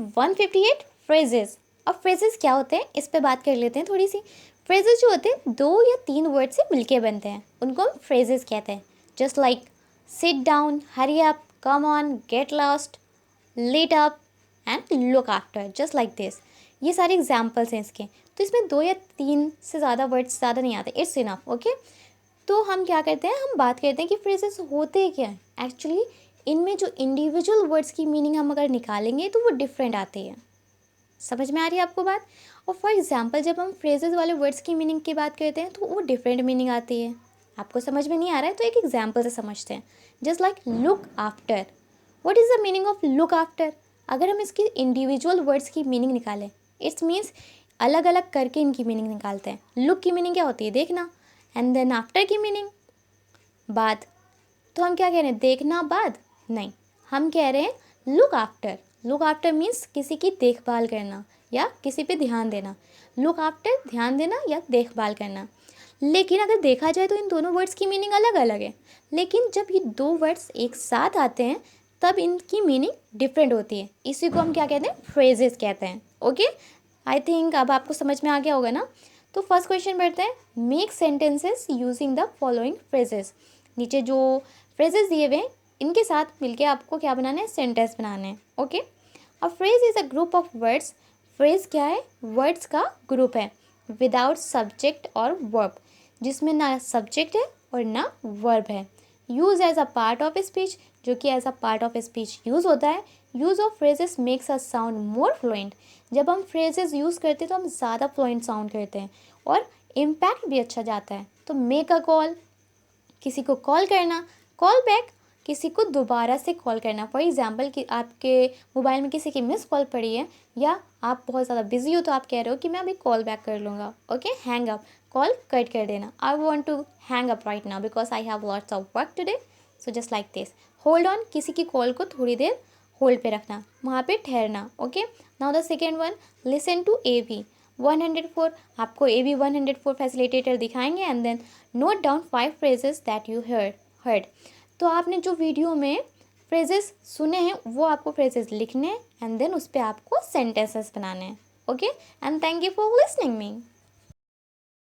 158 phrases. अब phrases क्या होते हैं इस पे बात कर लेते हैं थोड़ी सी। फ्रेजेस जो होते हैं 2 या 3 वर्ड से मिलके बनते हैं, उनको हम फ्रेजेस कहते हैं। Just like sit down, hurry up, come on, get lost, lit up and look after, just like this. ये सारे एग्जाम्पल्स हैं इसके। तो इसमें 2 या 3 से ज़्यादा वर्ड्स ज़्यादा नहीं आते, इट्स इनफ। ओके, तो हम क्या करते हैं, हम बात करते हैं कि फ्रेजेस होते क्या हैं। एक्चुअली इनमें जो इंडिविजुअल वर्ड्स की मीनिंग हम अगर निकालेंगे तो वो डिफरेंट आती है। समझ में आ रही है आपको बात? और फॉर एग्जाम्पल जब हम फ्रेजेस वाले वर्ड्स की मीनिंग की बात करते हैं तो वो डिफरेंट मीनिंग आती है। आपको समझ में नहीं आ रहा है तो एक एग्जाम्पल से समझते हैं। Just like look after. What is the meaning of look after? अगर हम इसकी इंडिविजुअल वर्ड्स की मीनिंग निकालें, इट्स मीन्स अलग अलग करके इनकी मीनिंग निकालते हैं। लुक की मीनिंग क्या होती है? देखना। एंड देन आफ्टर की मीनिंग बाद। तो हम क्या कह रहे हैं? देखना बाद नहीं, हम कह रहे हैं look after. Look after means किसी की देखभाल करना या किसी पे ध्यान देना। लुक आफ्टर ध्यान देना या देखभाल करना। लेकिन अगर देखा जाए तो इन दोनों वर्ड्स की मीनिंग अलग अलग है। लेकिन जब ये 2 वर्ड्स एक साथ आते हैं तब इनकी मीनिंग डिफरेंट होती है। इसी को हम क्या कहते हैं? फ्रेजेस कहते हैं। ओके, आई थिंक अब आपको समझ में आ गया होगा ना। तो फर्स्ट क्वेश्चन बढ़ते हैं। Make sentences using the following phrases. नीचे जो फ्रेजेस दिए हुए हैं इनके साथ मिलके आपको क्या बनाना है? सेंटेंस बनाने हैं। Okay, a phrase is a group of words. Phrase क्या है? वर्ड्स का ग्रुप है विदाउट सब्जेक्ट और वर्ब, जिसमें ना सब्जेक्ट है और ना वर्ब है। Use as a part of speech, जो कि as a part of speech use होता है। Use of phrases makes us sound more fluent. जब हम फ्रेजेस यूज़ करते हैं तो हम ज़्यादा फ्लुएंट साउंड करते हैं और इम्पैक्ट भी अच्छा जाता है। तो मेक अ कॉल, किसी को कॉल करना। कॉल बैक, किसी को दोबारा से कॉल करना। फॉर एग्जाम्पल कि आपके मोबाइल में किसी की मिस कॉल पड़ी है या आप बहुत ज़्यादा बिजी हो तो आप कह रहे हो कि मैं अभी कॉल बैक कर लूँगा। Okay, hang up, call cut कर देना। I want to hang up right now because I have lots of work today, so just like this. Hold on, किसी की कॉल को थोड़ी देर होल्ड पे रखना, वहाँ पे ठहरना। Okay, now the second one, listen to AV 104। आपको AV 104 फैसिलिटेटर दिखाएंगे and then note down 5 phrases that you heard. तो आपने जो वीडियो में फ्रेजेस सुने हैं वो आपको फ्रेजेस लिखने हैं एंड देन उस पर आपको सेंटेंसेस बनाने हैं। Okay, and thank you for listening me.